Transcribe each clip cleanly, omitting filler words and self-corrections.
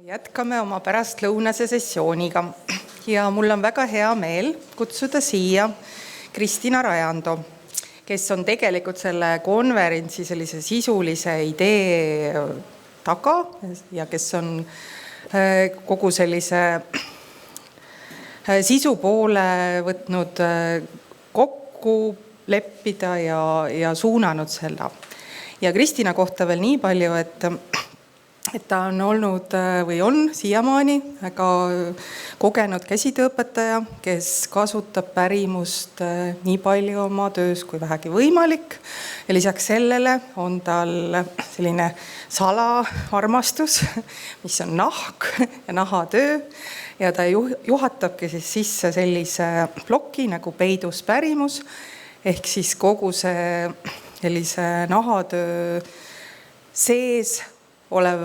Jätkame oma pärastlõunase sessiooniga ja mul on väga hea meel kutsuda siia Kristina Rajando, kes on tegelikult selle konverentsi sellise sisulise idee taga ja kes on kogu sellise sisu poole võtnud kokku leppida ja suunanud selle. Ja Kristina kohta veel nii palju, et ta on olnud või on siiamaani väga kogenud käsitööõpetaja, kes kasutab pärimust nii palju oma töös kui vähegi võimalik. Ja lisaks sellele on tal selline salaarmastus, mis on nahk ja nahatöö. Ja ta juhatabki siis sisse sellise ploki nagu peidus pärimus, ehk siis kogu see sellise nahatöö sees olev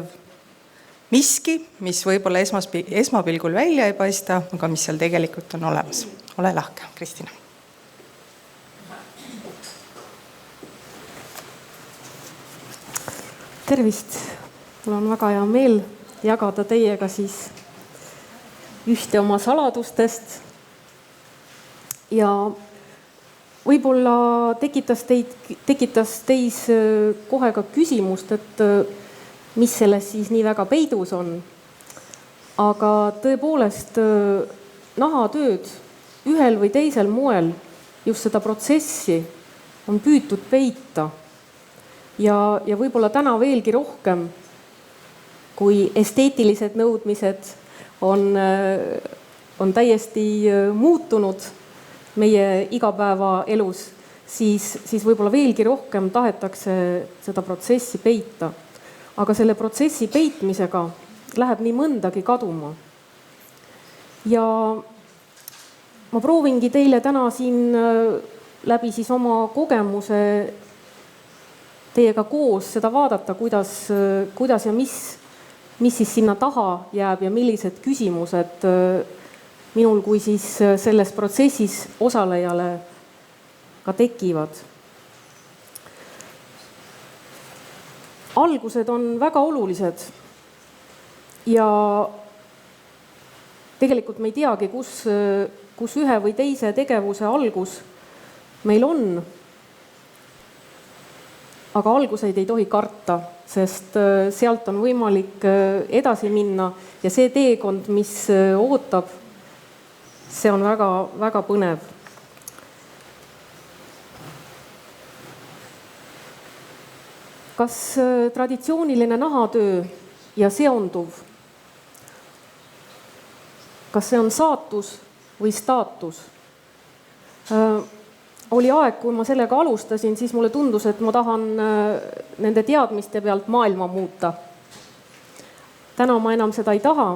miski, mis võib-olla esmapilgul välja ei paista, aga mis seal tegelikult on olemas. Ole lahke, Kristina. Tervist! Mul on väga hea meel jagada teiega siis ühte oma saladustest. Ja võib-olla tekitas teis kohe ka küsimust, et mis selles siis nii väga peidus on. Aga tõepoolest nahatööd ühel või teisel moel just seda protsessi on püütud peita. Ja võib-olla täna veelgi rohkem, kui esteetilised nõudmised on täiesti muutunud meie igapäeva elus, siis võib-olla veelgi rohkem tahetakse seda protsessi peita. Aga selle protsessi peitmisega läheb nii mõndagi kaduma. Ja ma proovingi teile täna siin läbi siis oma kogemuse teiega koos seda vaadata, kuidas ja mis siis sinna taha jääb ja millised küsimused minul kui siis selles protsessis osalejale ka tekivad. Algused on väga olulised ja tegelikult me ei teagi, kus ühe või teise tegevuse algus meil on. Aga alguseid ei tohi karta, sest sealt on võimalik edasi minna ja see teekond, mis ootab, see on väga, väga põnev. Kas traditsiooniline nahatöö ja seonduv, kas see on saatus või staatus? Oli aeg, kui ma sellega alustasin, siis mulle tundus, et ma tahan nende teadmiste pealt maailma muuta. Täna ma enam seda ei taha.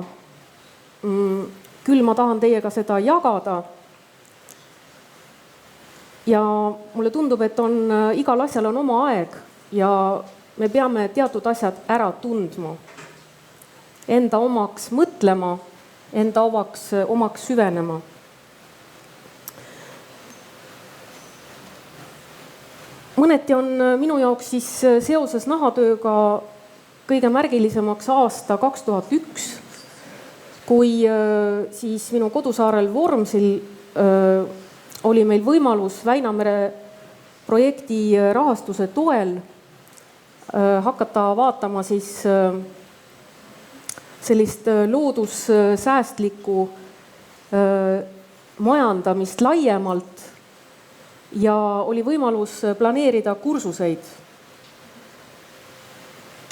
Küll ma tahan teiega seda jagada. Ja mulle tundub, et igal asjal on oma aeg ja me peame teatud asjad ära tundma. Enda omaks mõtlema, enda omaks süvenema. Mõneti on minu jaoks siis seoses nahatööga kõige märgilisemaks aasta 2001, kui siis minu kodusaarel Vormsil oli meil võimalus Väinamere projekti rahastuse toel hakata vaatama siis sellist loodussäästlikku majandamist laiemalt ja oli võimalus planeerida kursuseid.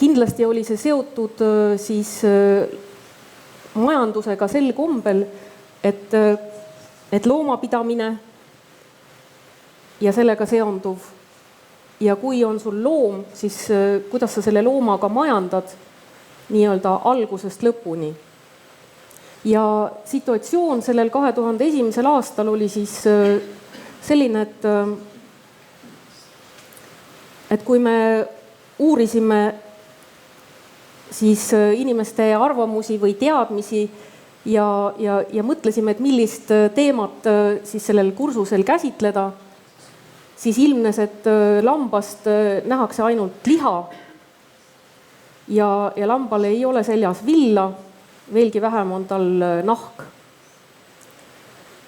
Kindlasti oli see seotud siis majandusega sel kombel, et loomapidamine ja sellega seonduv. Ja kui on sul loom, siis kuidas sa selle loomaga majandad nii-öelda algusest lõpuni. Ja situatsioon sellel 2001. aastal oli siis selline, et kui me uurisime siis inimeste arvamusi või teadmisi ja mõtlesime, et millist teemat siis sellel kursusel käsitleda, siis ilmnes, et lambast nähakse ainult liha ja lambal ei ole seljas villa veelgi vähem on tal nahk.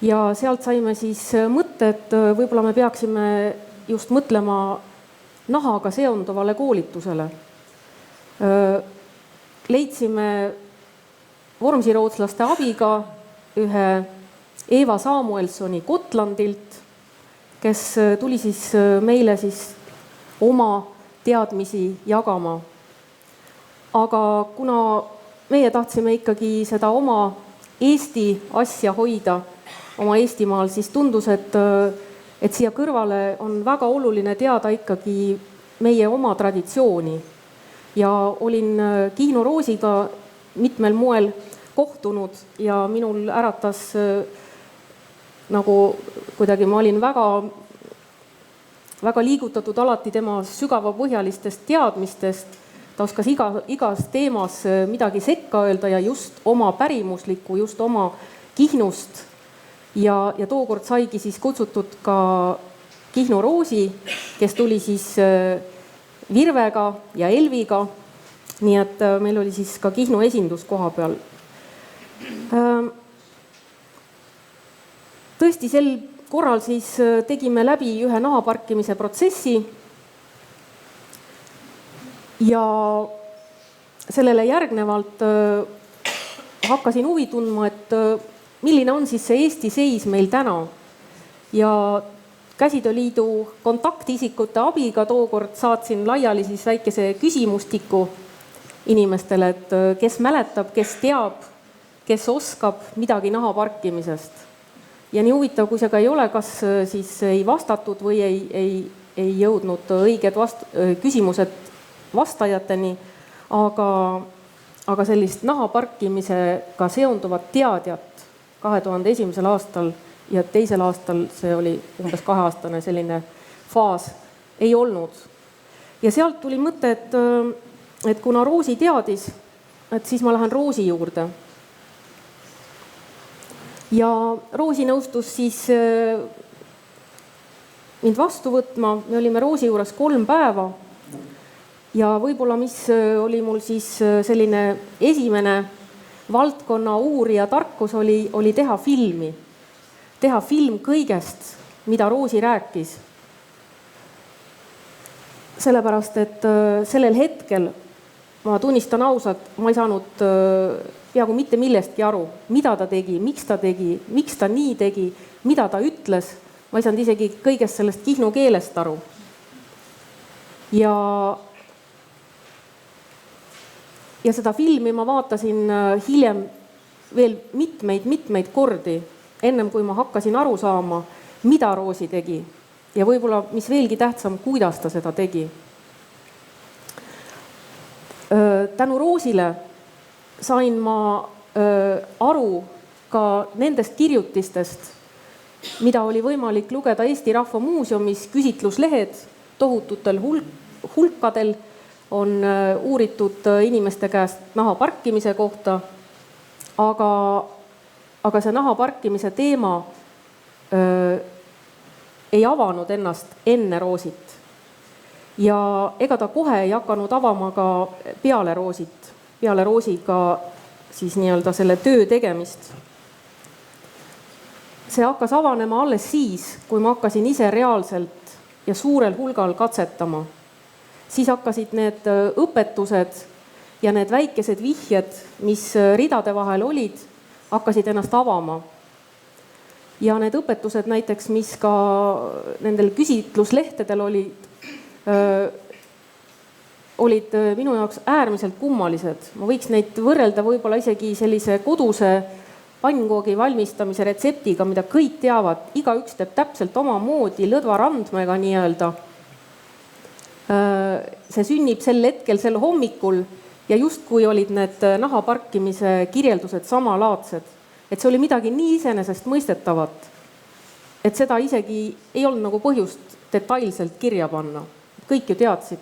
Ja sealt saime siis mõtte, et võib-olla me peaksime just mõtlema nahaga seonduvale koolitusele. Leidsime vormsirootslaste abiga ühe Eva Samuelsoni Gotlandilt, kes tuli siis meile siis oma teadmisi jagama. Aga kuna meie tahtsime ikkagi seda oma Eesti asja hoida, oma Eestimaal, siis tundus, et siia kõrvale on väga oluline teada ikkagi meie oma traditsiooni. Ja olin Kihnu Roosiga mitmel moel kohtunud ja minul äratas nagu kuidagi, ma olin väga liigutatud alati tema sügavapõhjalistest teadmistest. Ta oskas igas teemas midagi sekka öelda ja just oma pärimuslikku, just oma Kihnust. Ja tookord saigi siis kutsutud ka Kihnu Roosi, kes tuli siis Virvega ja Elviga. Nii et meil oli siis ka Kihnu esindus koha peal. Tõesti, sel korral siis tegime läbi ühe nahaparkimise protsessi ja sellele järgnevalt hakkasin huvi tundma, et milline on siis see Eesti seis meil täna. Ja Käsitööliidu kontaktisikute abiga tookord saatsin laiali siis väikese küsimustiku inimestele, et kes mäletab, kes teab, kes oskab midagi naha parkimisest. Ja nii huvitav, kui see ka ei ole, kas siis ei vastatud või ei jõudnud õiged küsimused vastajateni, aga sellist naha parkimisega seonduvat teadjat 2001. aastal ja teisel aastal, see oli umbes 2-aastane selline faas, ei olnud. Ja sealt tuli mõte, et kuna Roosi teadis, et siis ma lähen Roosi juurde. Ja Roosi nõustus siis mind vastu võtma, me olime Roosi juures 3 päeva. Ja võib-olla mis oli mul siis selline esimene valdkonna uurija tarkus oli teha filmi. Teha film kõigest, mida Roosi rääkis. Sellepärast, et sellel hetkel, ma tunnistan ausalt, ma ei saanud peaaegu mitte millestki aru, mida ta tegi, miks ta nii tegi, mida ta ütles. Ma ei saanud isegi kõigest sellest Kihnu keelest aru. Ja seda filmi ma vaatasin hiljem veel mitmeid kordi, ennem kui ma hakkasin aru saama, mida Roosi tegi ja võib-olla, mis veelgi tähtsam, kuidas ta seda tegi. Tänu Roosile sain ma aru ka nendest kirjutistest, mida oli võimalik lugeda Eesti Rahva Muuseumis, küsitluslehed tohututel hulkadel on uuritud inimeste käest naha parkimise kohta, aga see naha parkimise teema ei avanud ennast enne Roosit. Ja ega ta kohe ei hakanud avama ka peale Roosit, peale Roosiga siis nii-öelda selle töö tegemist. See hakkas avanema alles siis, kui ma hakkasin ise reaalselt ja suurel hulgal katsetama. Siis hakkasid need õpetused ja need väikesed vihjed, mis ridade vahel olid, hakkasid ennast avama. Ja need õpetused näiteks, mis ka nendel küsitluslehtedel olid minu jaoks äärmiselt kummalised. Ma võiks neid võrrelda võib-olla isegi sellise koduse pannkoogi valmistamise retseptiga, mida kõik teavad. Igaüks teeb täpselt oma moodi lõdva randmega nii-öelda. See sünnib sel hetkel, sel hommikul ja justkui olid need naha parkimise kirjeldused samalaadsed. Et see oli midagi nii iseenesest mõistetavat, et seda isegi ei olnud nagu põhjust detailselt kirja panna. Kõik ju teadsid.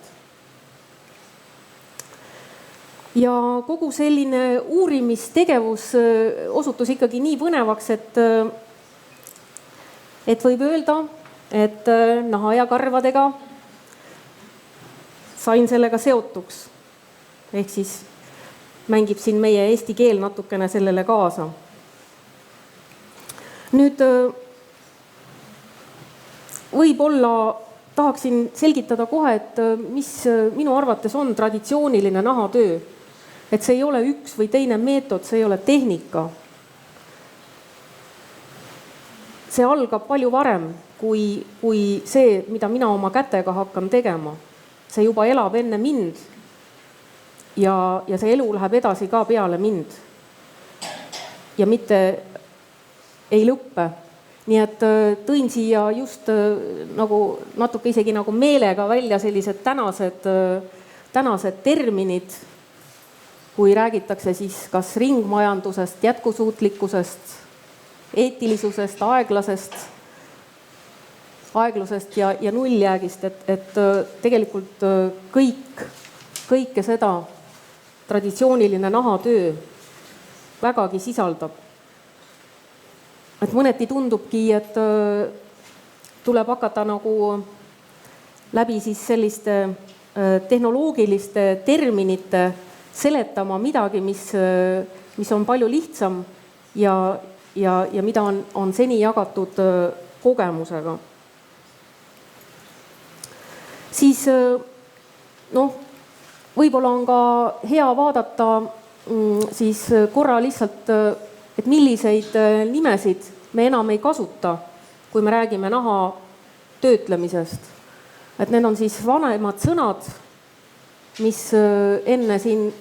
Ja kogu selline uurimistegevus osutus ikkagi nii põnevaks, et võib öelda, et naha ja karvadega sain sellega seotuks. Ehk siis mängib siin meie eesti keel natukene sellele kaasa. Nüüd võib-olla tahaksin selgitada kohe, et mis minu arvates on traditsiooniline nahatöö. Et see ei ole üks või teine meetod, see ei ole tehnika. See algab palju varem kui see, mida mina oma kätega hakkan tegema. See juba elab enne mind ja see elu läheb edasi ka peale mind. Ja mitte ei lõppe. Nii et tõin siia just nagu natuke isegi nagu meelega välja sellised tänased terminid, kui räägitakse siis kas ringmajandusest, jätkusuutlikkusest, eetilisusest, aeglusest ja nulljäägist, et tegelikult kõike seda traditsiooniline nahatöö vägagi sisaldab. Et mõneti tundubki, et tuleb hakata nagu läbi siis selliste tehnoloogiliste terminite seletama midagi, mis on palju lihtsam ja mida on seni jagatud kogemusega. Siis võib-olla on ka hea vaadata siis korra lihtsalt, et milliseid nimesid me enam ei kasuta, kui me räägime naha töötlemisest. Et need on siis vanemad sõnad, mis enne siin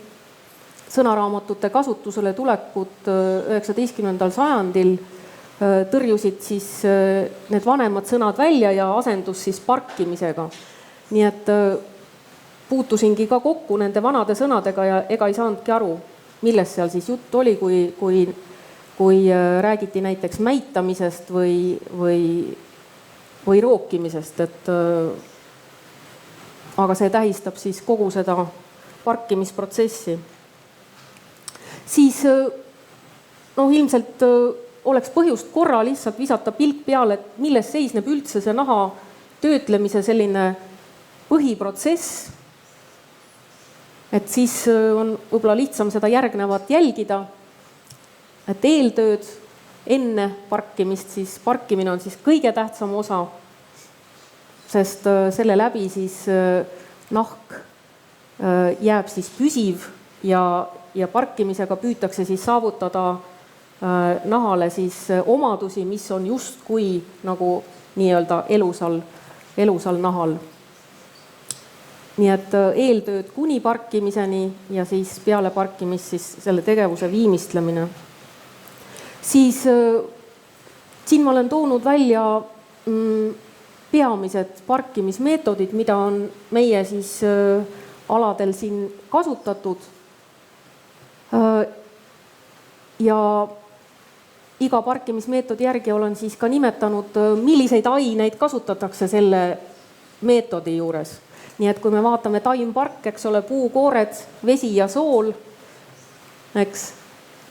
sõnaraamatute kasutusele tulekut 19. sajandil tõrjusid siis need vanemad sõnad välja ja asendus siis parkimisega. Nii et puutusingi ka kokku nende vanade sõnadega ja ega ei saanudki aru, millest seal siis jutt oli, kui räägiti näiteks mäitamisest või rookimisest, aga see tähistab siis kogu seda parkimisprotsessi. Siis ilmselt oleks põhjust korra lihtsalt visata pilk peale, et milles seisneb üldse see naha töötlemise selline põhiprotsess. Et siis on võib-olla lihtsam seda järgnevat jälgida. Et eeltööd enne parkimist, siis parkimine on siis kõige tähtsam osa, sest selle läbi siis nahk jääb siis püsiv ja parkimisega püütakse siis saavutada nahale siis omadusi, mis on justkui nagu nii-öelda elusal nahal. Nii et eeltööd kuni parkimiseni ja siis peale parkimist siis selle tegevuse viimistlemine. Siis siin ma olen toonud välja peamised parkimismeetodid, mida on meie siis aladel siin kasutatud. Ja iga parkimismeetodi järgi olen siis ka nimetanud, milliseid aineid kasutatakse selle meetodi juures. Nii et kui me vaatame taimpark, eks ole, puukoored, vesi ja sool, eks,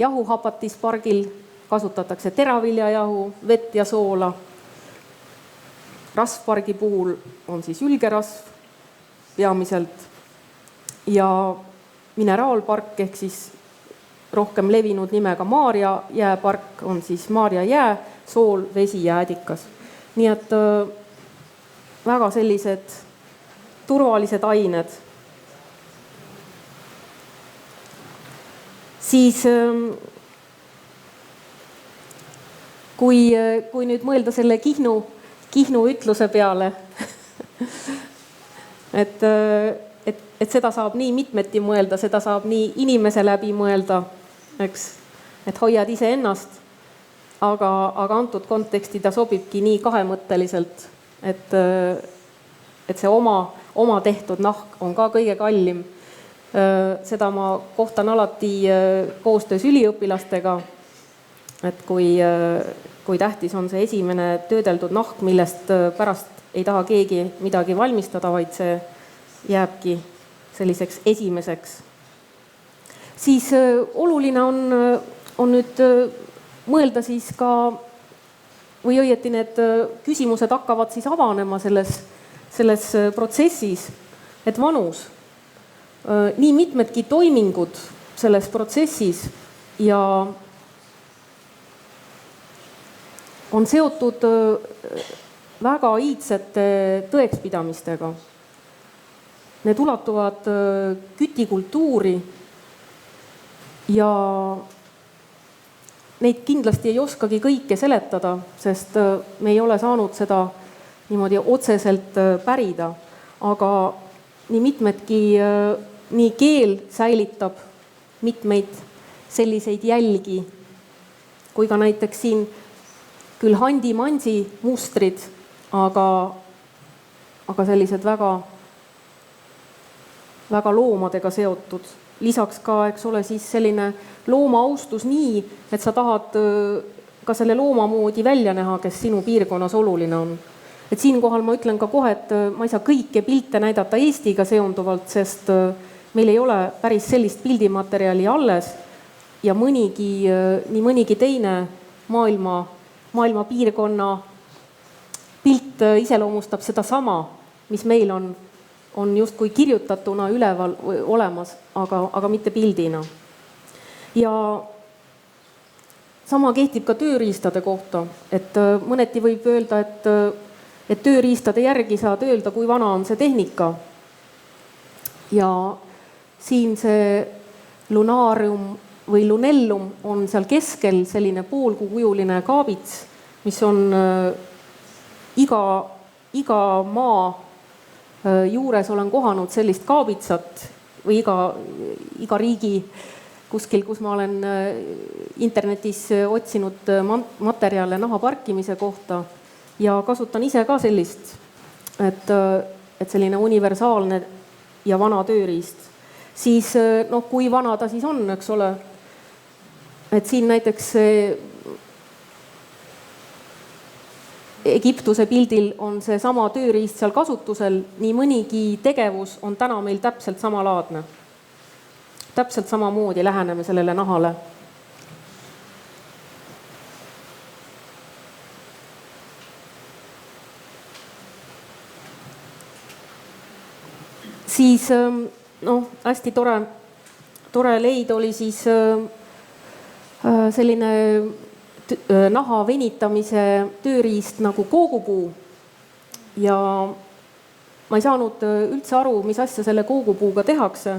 jahuhapatispargil kasutatakse teraviljajahu, vett ja soola. Rasvpargi puhul on siis ülgerasv peamiselt ja mineraalpark ehk siis rohkem levinud nimega Maarja jääpark on siis Maarja jää, sool, vesi ja ädikas. Nii et väga sellised turvalised ained. Siis kui nüüd mõelda selle Kihnu ütluse peale, et seda saab nii mitmeti mõelda, seda saab nii inimese läbi mõelda, eks, et hoiad ise ennast, aga antud konteksti ta sobibki nii kahemõtteliselt, et see oma tehtud nahk on ka kõige kallim. Seda ma kohtan alati koostöös üliõpilastega, et kui tähtis on see esimene töödeldud nahk, millest pärast ei taha keegi midagi valmistada, vaid see jääbki selliseks esimeseks. Siis oluline on nüüd mõelda siis ka, või õieti need küsimused hakkavad siis avanema selles protsessis, et vanus. Nii mitmedki toimingud selles protsessis ja on seotud väga iidsete tõekspidamistega. Need ulatuvad kütikultuuri ja neid kindlasti ei oskagi kõike seletada, sest me ei ole saanud seda niimoodi otseselt pärida, aga nii mitmedki, nii keel säilitab mitmeid selliseid jälgi, kui ka näiteks siin küll handi-mansi mustrid, aga sellised väga loomadega seotud. Lisaks ka, eks ole, siis selline looma austus nii, et sa tahad ka selle looma moodi välja näha, kes sinu piirkonnas oluline on. Et siinkohal ma ütlen ka kohe, et ma ei saa kõike pilte näidata Eestiga seonduvalt, sest meil ei ole päris sellist pildimaterjali alles ja nii mõnigi teine maailma piirkonna pilt iseloomustab seda sama, mis meil on justkui kirjutatuna üleval olemas, aga mitte pildina. Ja sama kehtib ka tööriistade kohta, et mõneti võib öelda, et tööriistade järgi saad öelda, kui vana on see tehnika. Ja siin see lunaarium või lunellum on seal keskel selline poolkujuline kaabits, mis on iga maa juures olen kohanud sellist kaabitsat või iga riigi kuskil, kus ma olen internetis otsinud materjale naha parkimise kohta ja kasutan ise ka sellist, et selline universaalne ja vana tööriist. Siis kui vana ta siis on, eks ole, et siin näiteks Egiptuse pildil on see sama tööriist seal kasutusel, nii mõnigi tegevus on täna meil täpselt samalaadne. Täpselt samamoodi läheneme sellele nahale. Siis hästi tore leid oli siis selline naha venitamise tööriist nagu koogupuu ja ma ei saanud üldse aru, mis asja selle koogupuuga tehakse.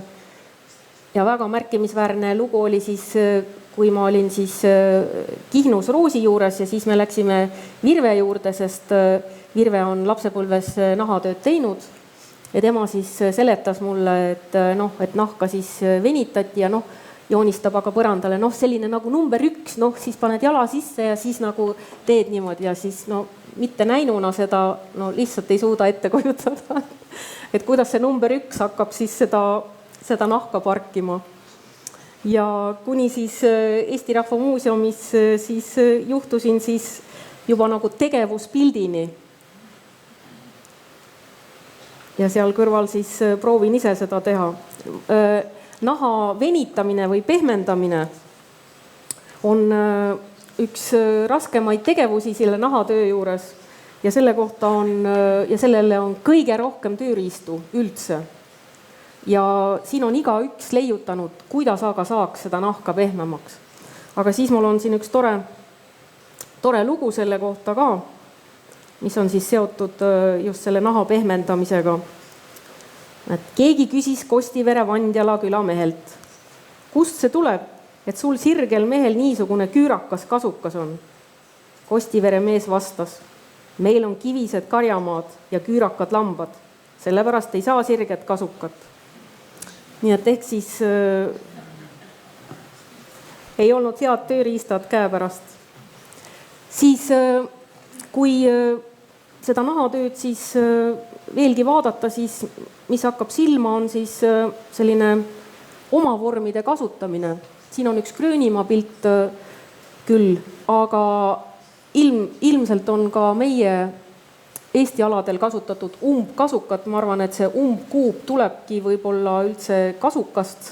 Ja väga märkimisväärne lugu oli siis, kui ma olin siis Kihnus Roosi juures ja siis me läksime Virve juurde, sest Virve on lapsepõlves nahatööd teinud ja tema siis seletas mulle, et nahka siis venitati ja joonistab aga põrandale, selline nagu number 1, siis paned jala sisse ja siis nagu teed niimoodi ja siis mitte näinuna seda lihtsalt ei suuda ette kujutada. Et kuidas see number 1 hakkab siis seda nahka parkima. Ja kuni siis Eesti Rahva Muuseumis siis juhtusin siis juba nagu tegevuspildini. Ja seal kõrval siis proovin ise seda teha. Naha venitamine või pehmendamine on üks raskemaid tegevusi selle nahatöö juures ja sellele on kõige rohkem tööriistu üldse. Ja siin on igaüks leiutanud, kuidas aga saaks seda nahka pehmemaks. Aga siis mul on siin üks tore lugu selle kohta ka, mis on siis seotud just selle naha pehmendamisega. Et keegi küsis Kostivere Vandjala külamehelt, kust see tuleb, et sul sirgel mehel niisugune küürakas kasukas on? Kostivere mees vastas, meil on kivised karjamaad ja küürakad lambad, sellepärast ei saa sirget kasukat. Nii et ehk siis ei olnud head tööriistad käepärast. Siis kui seda nahatööd siis veelgi vaadata, siis mis hakkab silma, on siis selline omavormide kasutamine. Siin on üks Gröönimaa pilt küll, aga ilmselt on ka meie Eesti aladel kasutatud umbkasukat. Ma arvan, et see umbkuup tulebki võib-olla üldse kasukast,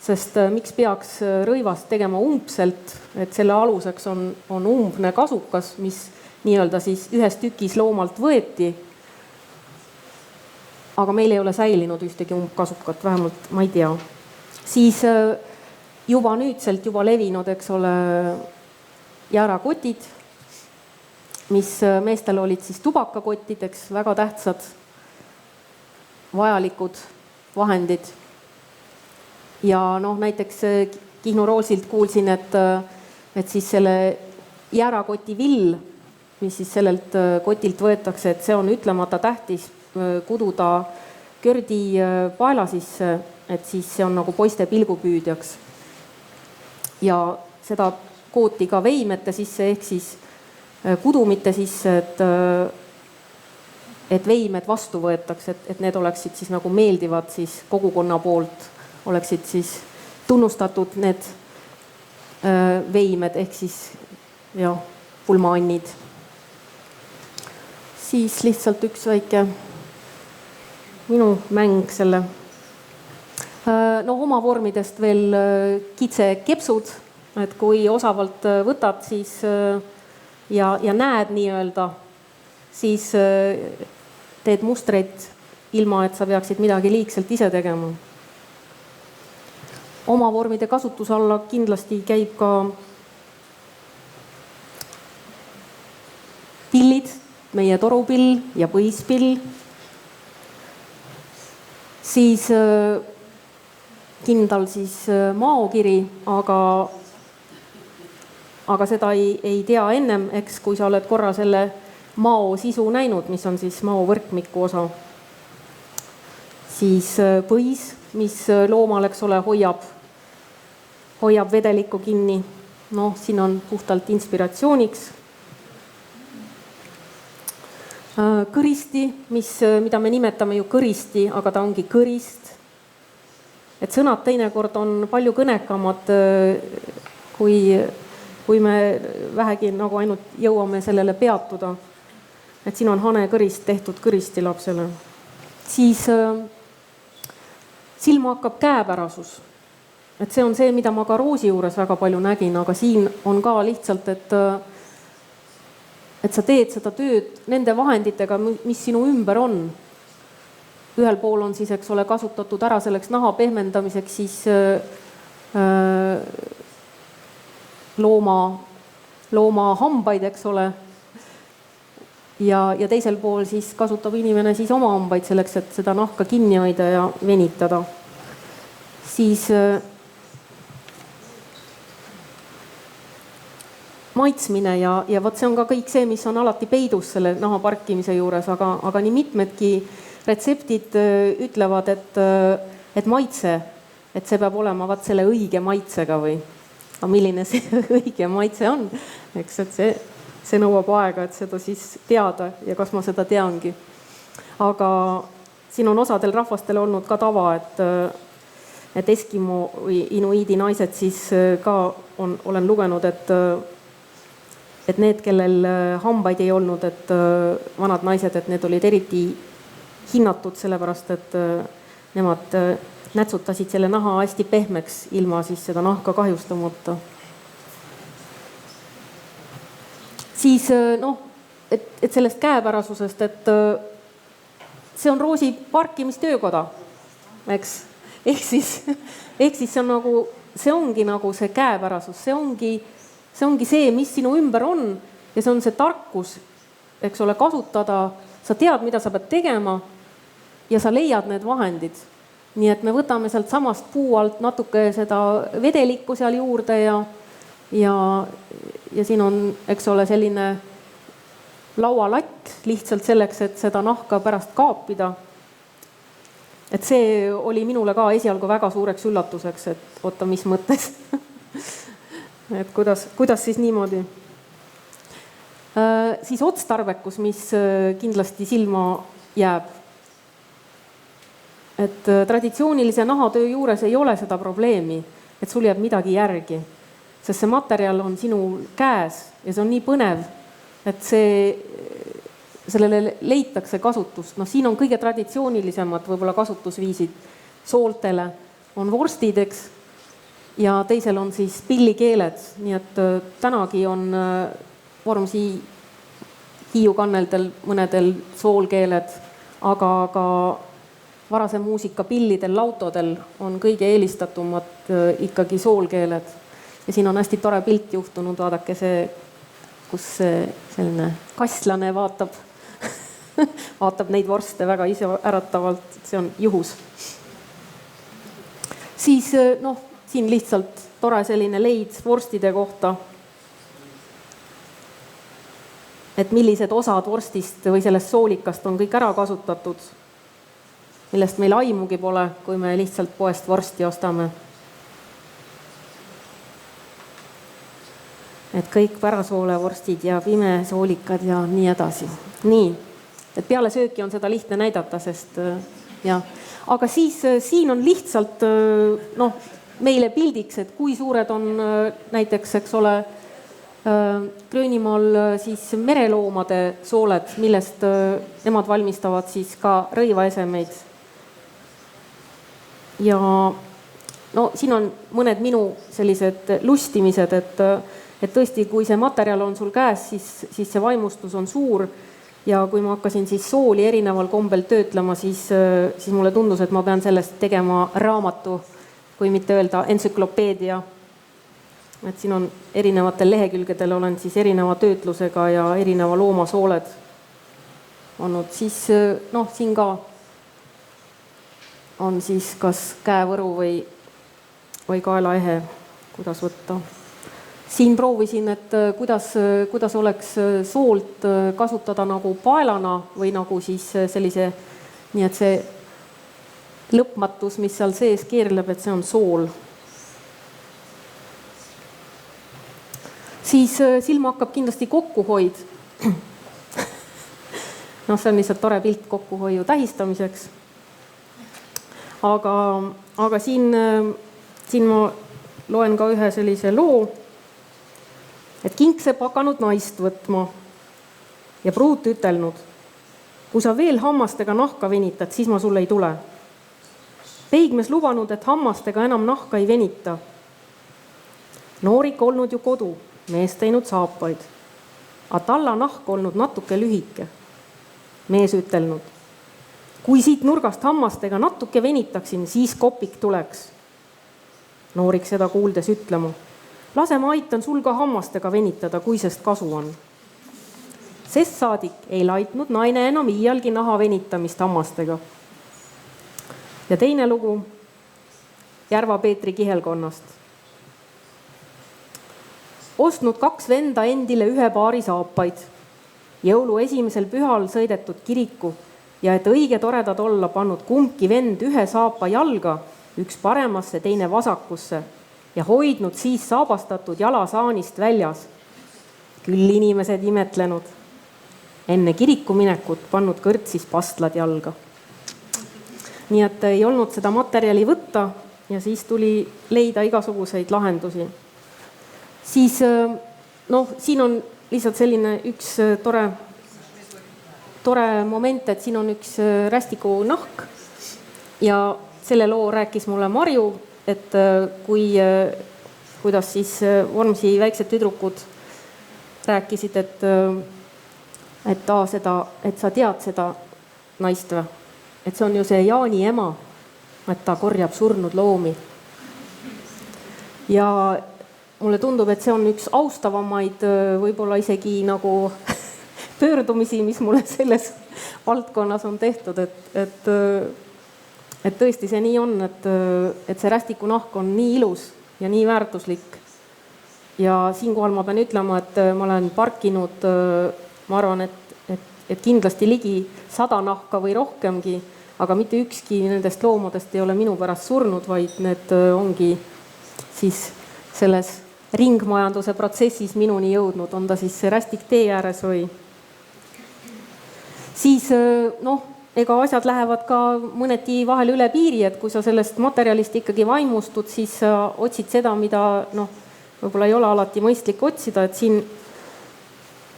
sest miks peaks rõivast tegema umbselt, et selle aluseks on umbne kasukas, mis nii-öelda siis ühes tükis loomalt võeti. Aga meil ei ole säilinud ühtegi umbkasukat, vähemalt ma ei tea. Siis juba nüüdselt juba levinud, eks ole, jäärakotid, mis meestel olid siis tubakakottideks, väga tähtsad, vajalikud vahendid. Ja noh, näiteks Kihnu Roosilt kuulsin, et siis selle jäärakoti vill, mis siis sellelt kotilt võetakse, et see on ütlemata tähtis kududa kördi paela sisse, et siis see on nagu poiste pilgupüüdjaks. Ja seda kooti ka veimete sisse ehk siis kudumite sisse, et veimed vastu võetakse, et need oleksid siis nagu meeldivad siis kogukonna poolt, oleksid siis tunnustatud need veimed ehk siis jah, pulmaannid. Siis lihtsalt üks väike minu mäng selle. No oma vormidest veel kitsekepsud, et kui osavalt võtad siis ja näed nii-öelda, siis teed mustreid ilma, et sa peaksid midagi liigselt ise tegema. Oma vormide kasutuse alla kindlasti käib ka pillid, meie torupill ja põispill. Siis kindal siis maokiri, aga seda ei tea ennem, eks kui sa oled korra selle mao sisu näinud, mis on siis mao võrkmiku osa. Siis põis, mis loomal, eks ole, hoiab vedelikku kinni. Noh, siin on puhtalt inspiratsiooniks. Kõristi, mida me nimetame ju kõristi, aga ta ongi kõrist. Et sõnad teinekord on palju kõnekamad, kui me vähegi nagu ainult jõuame sellele peatuda. Et siin on hanekõrist tehtud kõristi lapsele. Siis silma hakkab käepärasus. Et see on see, mida ma ka Roosi juures väga palju nägin, aga siin on ka lihtsalt, et sa teed seda tööd nende vahenditega, mis sinu ümber on. Ühel pool on siis, eks ole, kasutatud ära selleks naha pehmendamiseks siis looma hambaid, eks ole. Ja teisel pool siis kasutab inimene siis oma hambaid selleks, et seda nahka kinni hoida ja venitada. Siis maitsmine ja võt see on ka kõik see, mis on alati peidus selle naha parkimise juures, aga nii mitmedki retseptid ütlevad, et maitse, et see peab olema vaat selle õige maitsega või. Aga milline see õige maitse on? Eks, et see nõuab aega, et seda siis teada ja kas ma seda teangi. Aga siin on osadel rahvastel olnud ka tava, et Eskimo või inuiidi naised siis ka olen lugenud, et need, kellel hambaid ei olnud, et vanad naised, et need olid eriti hinnatud, sellepärast, et nemad nätsutasid selle naha hästi pehmeks ilma siis seda nahka kahjustamata. Siis noh, et sellest käepärasusest, et see on Roosi parkimistöökoda, eks. Ehk siis see on nagu, see ongi nagu see käepärasus, see ongi see, mis sinu ümber on ja see on see tarkus, eks ole, kasutada, sa tead, mida sa pead tegema ja sa leiad need vahendid. Nii et me võtame sealt samast puu alt natuke seda vedelikku seal juurde ja siin on, eks ole, selline laualatt lihtsalt selleks, et seda nahka pärast kaapida. Et see oli minule ka esialgu väga suureks üllatuseks, et oota, mis mõttes. Et kuidas siis niimoodi. Siis otstarbekus, mis kindlasti silma jääb. Et traditsioonilise nahatöö juures ei ole seda probleemi, et sul jääb midagi järgi, sest see materjal on sinu käes ja see on nii põnev, et sellele leitakse kasutust. No siin on kõige traditsioonilisemad võib-olla kasutusviisid sooltele, on vorstideks ja teisel on siis pillikeeled, nii et tänagi on Vormsi Hiiu kanneldel mõnedel soolkeeled, aga varase muusika pillidel, lautodel on kõige eelistatumad ikkagi soolkeeled. Ja siin on hästi tore pilt juhtunud, vaadake see, kus selline kasslane vaatab vaatab neid vorste väga ise äratavalt, see on juhus. Siis siin lihtsalt tore selline leid vorstide kohta. Et millised osad vorstist või sellest soolikast on kõik ära kasutatud, millest meil aimugi pole, kui me lihtsalt poest vorsti ostame. Et kõik pärasoolevorstid ja pimesoolikad ja nii edasi. Nii, et peale sööki on seda lihtne näidata, sest ja. Aga siis siin on lihtsalt meile pildiks, et kui suured on näiteks, eks ole, Gröönimaal siis mereloomade sooled, millest nemad valmistavad siis ka rõivaesemeid. Ja siin on mõned minu sellised lustimised, et tõesti, kui see materjal on sul käes, siis see vaimustus on suur. Ja kui ma hakkasin siis sooli erineval kombel töötlema, siis mulle tundus, et ma pean sellest tegema raamatu, kui mitte öelda entsüklopeedia. Et siin on erinevatel lehekülgedel olen siis erineva töötlusega ja erineva looma sooled olnud. Siis siin ka on siis kas käevõru või kaelaehe, kuidas võtta. Siin proovisin, et kuidas oleks soolt kasutada nagu paelana või nagu siis sellise, nii et see lõpmatus, mis seal sees keerleb, et see on sool. Siis silma hakkab kindlasti kokkuhoid. See on lihtsalt tore pilt kokkuhoiu tähistamiseks. Aga siin ma loen ka ühe sellise loo, et kingsepp hakanud naist võtma ja pruut ütelnud, kui sa veel hammastega nahka venitad, siis ma sulle ei tule. Peigmees lubanud, et hammastega enam nahka ei venita. Noorik olnud ju kodu. Mees teinud saapaid, a talla nahk olnud natuke lühike. Mees ütelnud, kui siit nurgast hammastega natuke venitaksin, siis kopik tuleks. Noorik seda kuuldes ütlema, lase ma aitan sul ka hammastega venitada, kui sest kasu on. Sest saadik ei laitnud naine enam iialgi naha venitamist hammastega. Ja teine lugu Järva Peetri kihelkonnast. Ostnud 2 venda endile 1 paari saapaid. Jõulu esimesel pühal sõidetud kiriku ja et õige toredad olla pannud kumbki vend 1 saapa jalga, üks paremasse, teine vasakusse ja hoidnud siis saabastatud jalasaanist väljas. Küll inimesed imetlenud. Enne kiriku minekut pannud kõrtsis pastlad jalga. Nii et ei olnud seda materjali võtta ja siis tuli leida igasuguseid lahendusi. Siis siin on lihtsalt selline üks tore moment, et siin on üks rästiku nahk ja selle loo rääkis mulle Marju, et kuidas siis Vormsi väiksed tüdrukud rääkisid, et sa tead seda naist või, et see on ju see Jaani ema, et ta korjab surnud loomi. Ja mulle tundub, et see on üks austavamaid võib-olla isegi nagu pöördumisi, mis mulle selles valdkonnas on tehtud, et tõesti see nii on, et see rästiku nahk on nii ilus ja nii väärtuslik. Ja siinkohal ma pean ütlema, et ma olen parkinud, ma arvan, et kindlasti ligi 100 nahka või rohkemgi, aga mitte ükski nendest loomadest ei ole minu pärast surnud, vaid need ongi siis selles ringmajanduse protsessis minuni jõudnud, on ta siis see rästik tee ääres või. Siis ega asjad lähevad ka mõneti vahel üle piiri, et kui sa sellest materjalist ikkagi vaimustud, siis sa otsid seda, mida võib-olla ei ole alati mõistlik otsida, et siin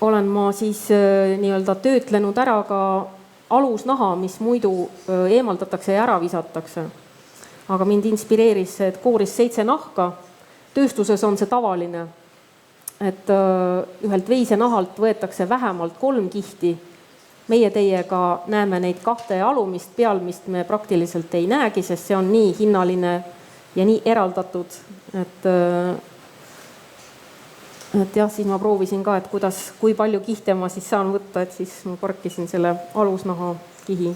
olen ma siis nii-öelda töötlenud ära ka alusnaha, mis muidu eemaldatakse ja ära visatakse. Aga mind inspireeris see, et kooris 7 nahka. Tööstuses on see tavaline, et ühelt veisenahalt võetakse vähemalt 3 kihti meie teiega näeme neid kahte alumist, pealmist me praktiliselt ei näegi, sest see on nii hinnaline ja nii eraldatud, et jah, siis ma proovisin ka, et kui palju kihte ma siis saan võtta, et siis ma parkisin selle alusnaha kihi.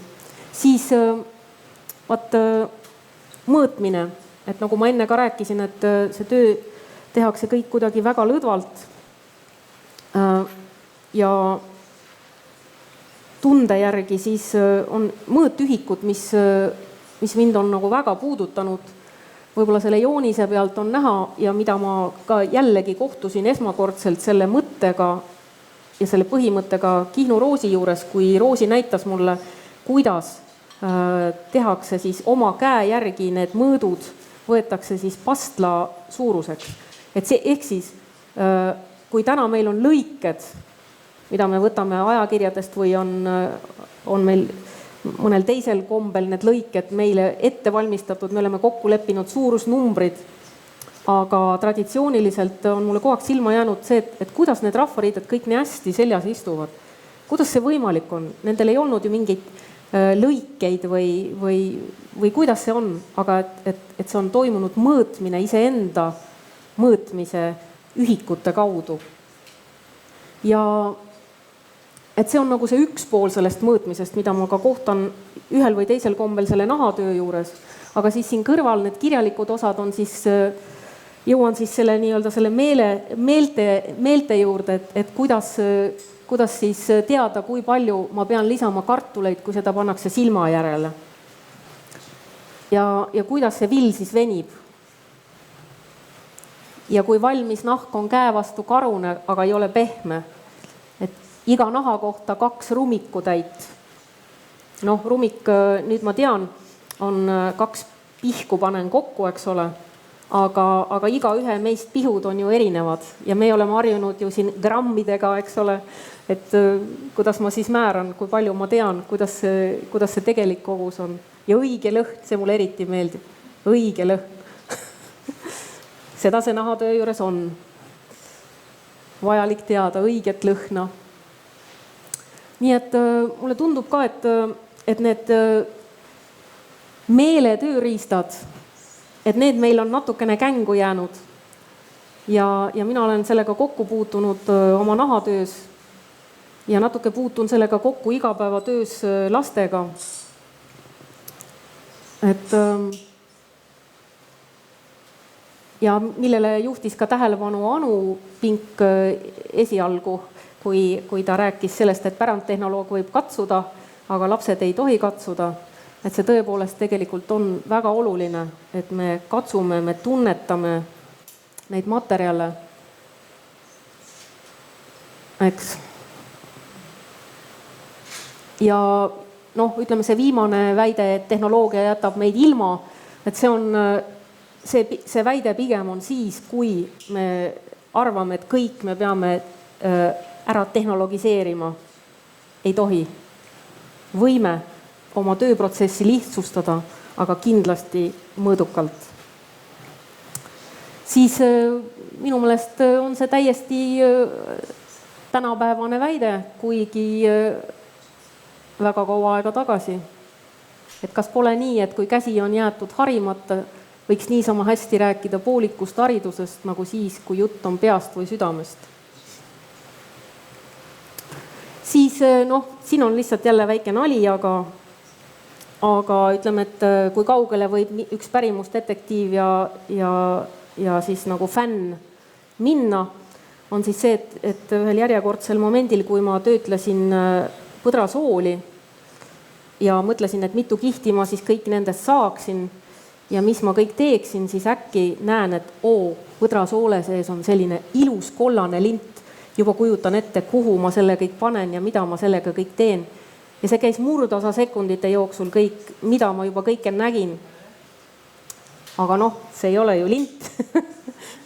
Siis mõõtmine, et nagu ma enne ka rääkisin, et see töö tehakse kõik kuidagi väga lõdvalt ja tunde järgi siis on mõõtühikud, mis mind on nagu väga puudutanud. Võib-olla selle joonise pealt on näha ja mida ma ka jällegi kohtusin esmakordselt selle mõttega ja selle põhimõttega Kihnu Roosi juures, kui Roosi näitas mulle, kuidas tehakse siis oma käe järgi need mõõdud, võetakse siis pastla suuruseks. Et see ehk siis, kui täna meil on lõiked, mida me võtame ajakirjadest või on meil mõnel teisel kombel need lõiked meile ette valmistatud, me oleme kokku leppinud suurusnumbrid, aga traditsiooniliselt on mulle kogu aeg silma jäänud see, et kuidas need rahvariided kõik nii hästi seljas istuvad. Kuidas see võimalik on? Nendel ei olnud ju mingeid lõikeid või kuidas see on, aga et see on toimunud mõõtmine iseenda mõõtmise ühikute kaudu. Ja et see on nagu see üks pool sellest mõõtmisest, mida ma ka kohtan ühel või teisel kombel selle nahatöö juures, aga siis siin kõrval need kirjalikud osad on siis, jõuan siis selle nii-öelda selle meelte juurde, et kuidas siis teada, kui palju ma pean lisama kartuleid, kui seda pannakse silma järele. Ja kuidas see vill siis venib. Ja kui valmis nahk on käe vastu karune, aga ei ole pehme, iga naha kohta 2 rumikutäit. Rumik, nüüd ma tean, on 2 pihku panen kokku, eks ole, aga iga ühe meist pihud on ju erinevad ja me oleme harjunud ju siin grammidega, eks ole, et kuidas ma siis määran, kui palju ma tean, kuidas see tegelik kogus on. Ja õige lõhn, see mulle eriti meeldib. Õige lõhn. Seda see nahatöö juures on. Vajalik teada õiget lõhna. Nii et mulle tundub ka, et need meeletööriistad, et need meil on natukene kängu jäänud ja mina olen sellega kokku puutunud oma nahatöös ja natuke puutun sellega kokku igapäevatöös lastega. Ja millele juhtis ka tähelepanu Anu Pink esialgu, kui ta rääkis sellest, et pärandtehnoloog võib katsuda, aga lapsed ei tohi katsuda. Et see tõepoolest tegelikult on väga oluline, et me katsume, me tunnetame neid materjale. Eks. Ja ütleme see viimane väide, et tehnoloogia jätab meid ilma, et see väide pigem on siis, kui me arvame, et kõik me peame ära tehnologiseerima. Ei tohi. Võime oma tööprotsessi lihtsustada, aga kindlasti mõõdukalt. Siis minu meelest on see täiesti tänapäevane väide, kuigi väga kaua aega tagasi. Et kas pole nii, et kui käsi on jäetud harimata, võiks niisama hästi rääkida poolikust haridusest, nagu siis, kui jutt on peast või südamest. Siis siin on lihtsalt jälle väike nali, aga ütleme, et kui kaugele võib üks pärimusdetektiiv ja siis nagu fänn minna, on siis see, et ühel järjekordsel momendil, kui ma töötlesin põdrasooli ja mõtlesin, et mitu kihti ma siis kõik nendest saaksin ja mis ma kõik teeksin, siis äkki näen, et põdrasoole sees on selline ilus kollane lint. Juba kujutan ette, kuhu ma selle kõik panen ja mida ma sellega kõik teen. Ja see käis murdosa sekundite jooksul kõik, mida ma juba kõike nägin. Aga see ei ole ju lint.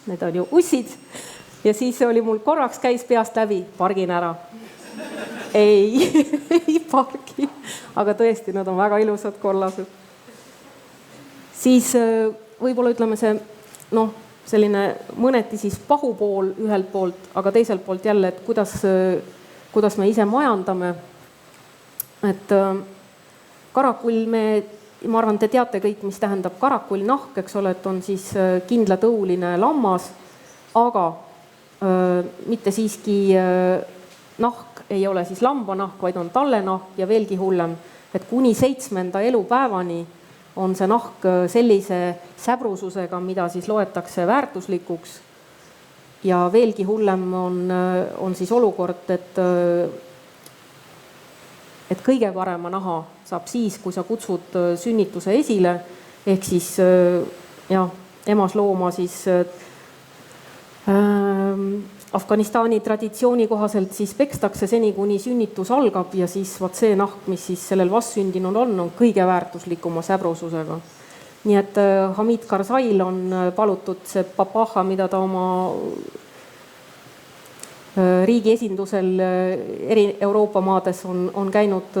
Need on ju ussid. Ja siis oli mul korraks käis peast läbi, pargin ära. Ei pargi. Aga tõesti, nad on väga ilusad kollased. Siis võib-olla ütleme see, selline mõneti siis pahupool ühelt poolt, aga teiselt poolt jälle, et kuidas me ise majandame. et karakull, ma arvan, te teate kõik, mis tähendab karakullnahk, eks ole, et on siis kindlatõuline lammas, aga mitte siiski nahk ei ole siis lambanahk, vaid on tallenahk ja veelgi hullem, et kuni 7. elupäevani on see nahk sellise säbrususega, mida siis loetakse väärtuslikuks. Ja veelgi hullem on siis olukord, et kõige parema naha saab siis, kui sa kutsud sünnituse esile, ehk siis emaslooma siis Afganistani traditsiooni kohaselt siis pekstakse seni, kuni sünnitus algab ja siis see nahk, mis siis sellel vastsündinul on kõige väärtuslikuma säbrususega. Nii et Hamid Karzail on palutud see papaha, mida ta oma riigi esindusel eri Euroopa maades on käinud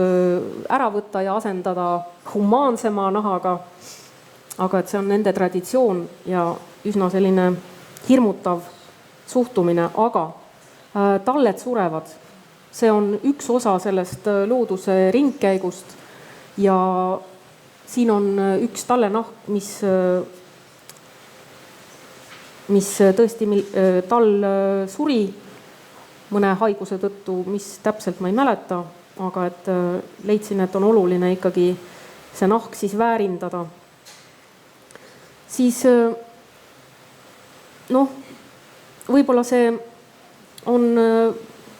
ära võtta ja asendada humaansema nahaga. Aga et see on nende traditsioon ja üsna selline hirmutav suhtumine, aga talled surevad. See on üks osa sellest looduse ringkäigust ja siin on üks tallenahk, mis tõesti tal suri mõne haiguse tõttu, mis täpselt ma ei mäleta, aga et leidsin, et on oluline ikkagi see nahk siis väärindada. Siis võib-olla see on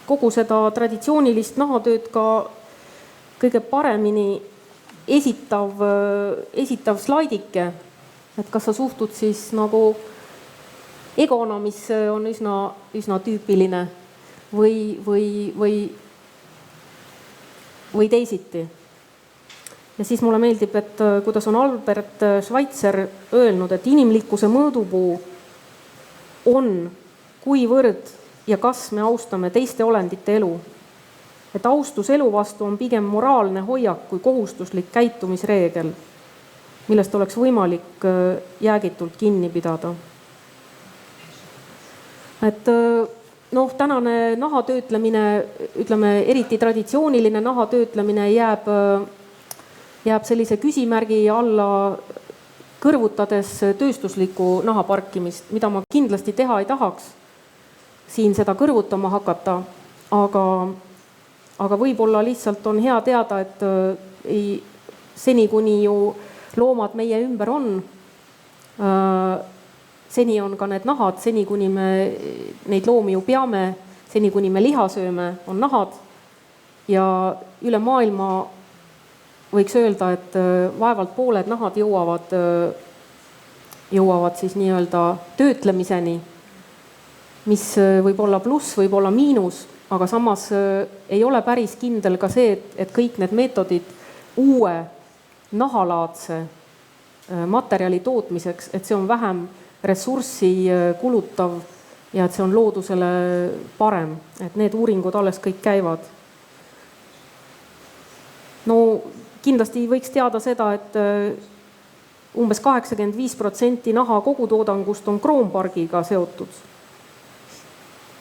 kogu seda traditsioonilist nahatööd ka kõige paremini esitav slaidike, et kas sa suhtud siis nagu egona, mis on üsna tüüpiline või teisiti. Ja siis mulle meeldib, et kuidas on Albert Schweitzer öelnud, et inimlikkuse mõõdupuu on kuivõrd ja kas me austame teiste olendite elu. Et austus elu vastu on pigem moraalne hoiak kui kohustuslik käitumisreegel, millest oleks võimalik jäägitult kinni pidada. Et tänane nahatöötlemine, ütleme eriti traditsiooniline nahatöötlemine jääb sellise küsimärgi alla kõrvutades tööstuslikku nahaparkimist, mida ma kindlasti teha ei tahaks siin seda kõrvutama hakata, aga võib-olla lihtsalt on hea teada, et seni kuni ju loomad meie ümber on, seni on ka need nahad, seni kuni me neid loomi ju peame, seni kuni me liha sööme, on nahad ja üle maailma võiks öelda, et vaevalt pooled nahad jõuavad siis nii-öelda töötlemiseni, mis võib olla pluss, võib olla miinus, aga samas ei ole päris kindel ka see, et kõik need meetodid uue nahalaadse materjali tootmiseks, et see on vähem ressurssi kulutav ja et see on loodusele parem, et need uuringud alles kõik käivad. No kindlasti võiks teada seda, et umbes 85% naha kogutoodangust on kroonpargiga seotud.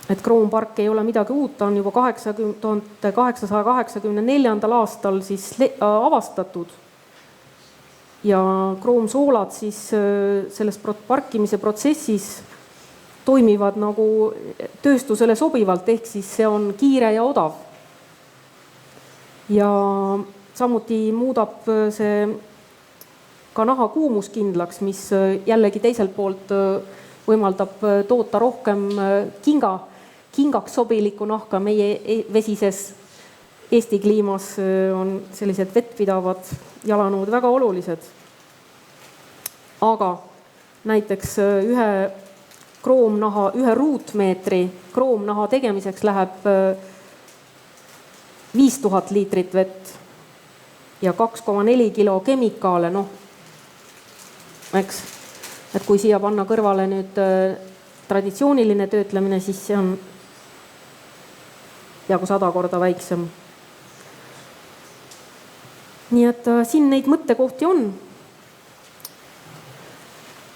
Et kroonpark ei ole midagi uut, ta on juba 1884. aastal siis avastatud. Ja kroomsoolad siis selles parkimise protsessis toimivad nagu tööstusele sobivalt, ehk siis see on kiire ja odav. Ja samuti muudab see ka naha kuumuskindlaks, mis jällegi teiselt poolt võimaldab toota rohkem kingaks sobiliku nahka. Meie vesises Eesti kliimas on sellised vettpidavad jalanõud väga olulised. Aga näiteks ühe ruutmeetri kroomnaha tegemiseks läheb 5000 liitrit vett ja 2,4 kilo kemikaale, eks. Et kui siia panna kõrvale nüüd traditsiooniline töötlemine, siis see on peaaegu 100 korda väiksem. Nii et siin neid mõttekohti on.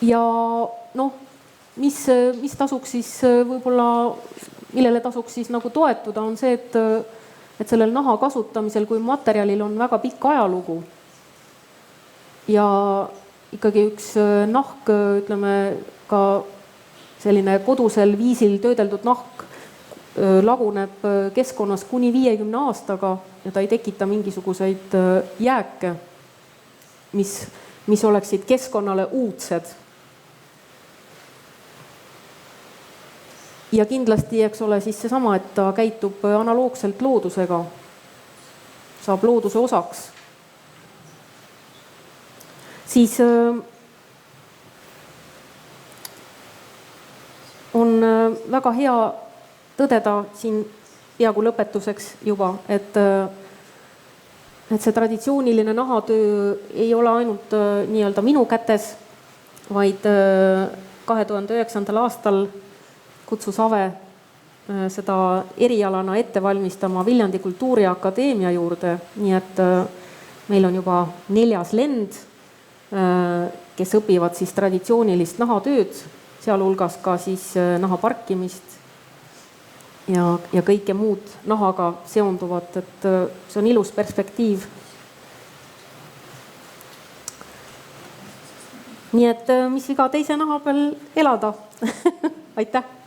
Ja mis tasuks siis võib-olla, millele tasuks siis nagu toetuda, on see, et sellel naha kasutamisel kui materjalil on väga pikk ajalugu. Ja ikkagi üks nahk, ütleme ka selline kodusel viisil töödeldud nahk laguneb keskkonnas kuni 50 aastaga ja ta ei tekita mingisuguseid jääke, mis oleksid keskkonnale uudsed. Ja kindlasti, eks ole, siis seesama, et ta käitub analoogselt loodusega, saab looduse osaks. Siis on väga hea tõdeda siin peaaegu lõpetuseks juba, et see traditsiooniline nahatöö ei ole ainult nii-öelda minu kätes, vaid 2009. aastal kutsus Ave seda erialana ette valmistama Viljandi Kultuuriakadeemia juurde, nii et meil on juba 4. lend, kes õpivad siis traditsioonilist nahatööd, sealhulgas ka siis naha parkimist ja kõike muud nahaga seonduvat, et see on ilus perspektiiv. Nii et mis viga teise naha peal elada. Aitäh!